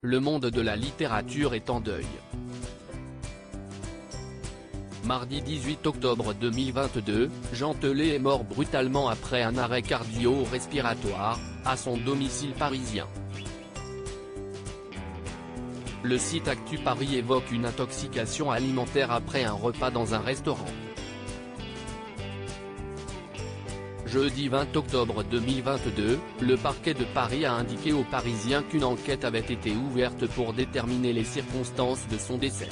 Le monde de la littérature est en deuil. Mardi 18 octobre 2022, Jean Telet est mort brutalement après un arrêt cardio-respiratoire, à son domicile parisien. Le site Actu Paris évoque une intoxication alimentaire après un repas dans un restaurant. Jeudi 20 octobre 2022, le parquet de Paris a indiqué aux Parisiens qu'une enquête avait été ouverte pour déterminer les circonstances de son décès.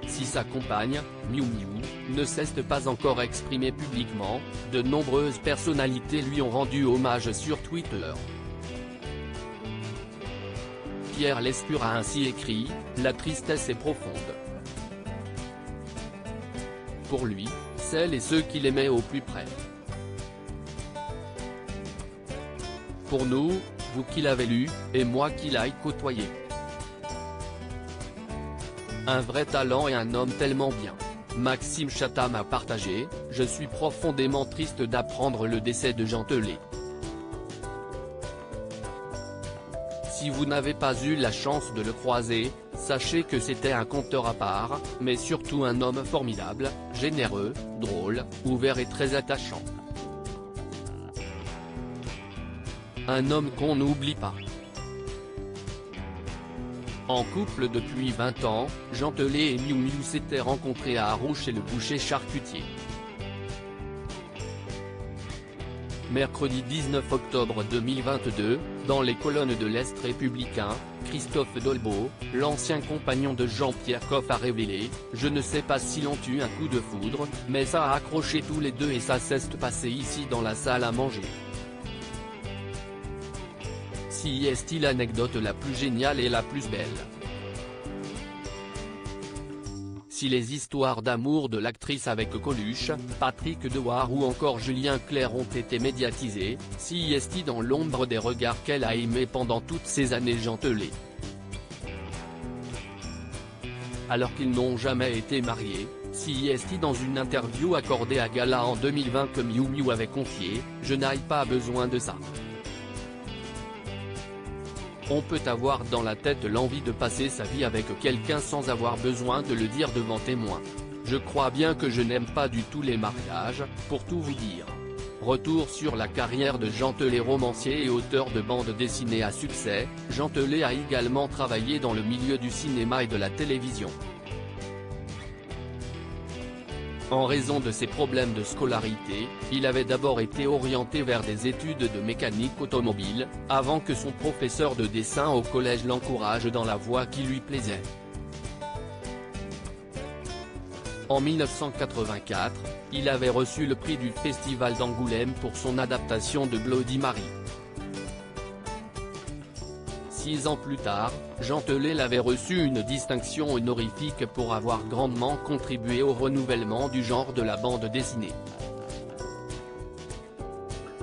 Si sa compagne, Miu Miu, ne s'est pas encore exprimée publiquement, de nombreuses personnalités lui ont rendu hommage sur Twitter. Pierre Lescure a ainsi écrit « La tristesse est profonde. Pour lui, celles et ceux qu'il aimait au plus près. Pour nous, vous qui l'avez lu, et moi qui l'ai côtoyé. Un vrai talent et un homme tellement bien. Maxime Chatham a partagé « Je suis profondément triste d'apprendre le décès de Jean Telet. Si vous n'avez pas eu la chance de le croiser, sachez que c'était un conteur à part, mais surtout un homme formidable, généreux, drôle, ouvert et très attachant. Un homme qu'on n'oublie pas. » En couple depuis 20 ans, Jean Telet et Miu Miu s'étaient rencontrés à Arrouch chez le boucher charcutier. Mercredi 19 octobre 2022, dans les colonnes de l'Est républicain, Christophe Dolbeau, l'ancien compagnon de Jean-Pierre Coff a révélé « Je ne sais pas s'ils ont eu un coup de foudre, mais ça a accroché tous les deux et ça s'est passé ici dans la salle à manger. » Si est-il l'anecdote la plus géniale et la plus belle. Si les histoires d'amour de l'actrice avec Coluche, Patrick Dewar ou encore Julien Clerc ont été médiatisées, si est-il dans l'ombre des regards qu'elle a aimés pendant toutes ces années Jean Telet. Alors qu'ils n'ont jamais été mariés, si est-il dans une interview accordée à Gala en 2020 que Miu Miu avait confié « Je n'ai pas besoin de ça. On peut avoir dans la tête l'envie de passer sa vie avec quelqu'un sans avoir besoin de le dire devant témoin. Je crois bien que je n'aime pas du tout les mariages, pour tout vous dire. » Retour sur la carrière de Jean Telet. Romancier et auteur de bandes dessinées à succès, Jean Telet a également travaillé dans le milieu du cinéma et de la télévision. En raison de ses problèmes de scolarité, il avait d'abord été orienté vers des études de mécanique automobile, avant que son professeur de dessin au collège l'encourage dans la voie qui lui plaisait. En 1984, il avait reçu le prix du Festival d'Angoulême pour son adaptation de Bloody Mary. 6 ans plus tard, Jean Telet avait reçu une distinction honorifique pour avoir grandement contribué au renouvellement du genre de la bande dessinée.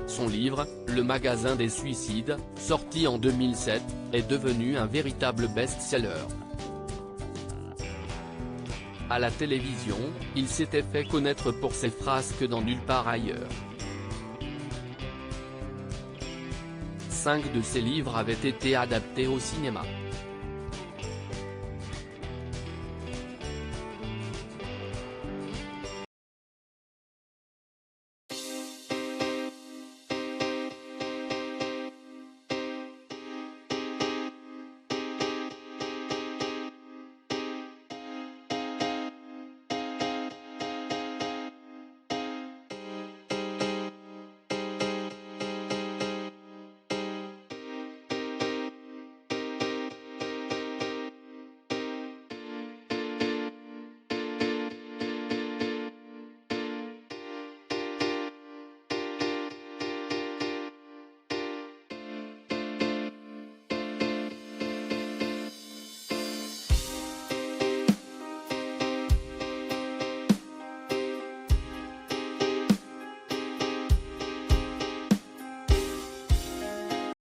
Son livre, Le Magasin des Suicides, sorti en 2007, est devenu un véritable best-seller. À la télévision, il s'était fait connaître pour ses frasques dans Nulle part ailleurs. 5 de ses livres avaient été adaptés au cinéma.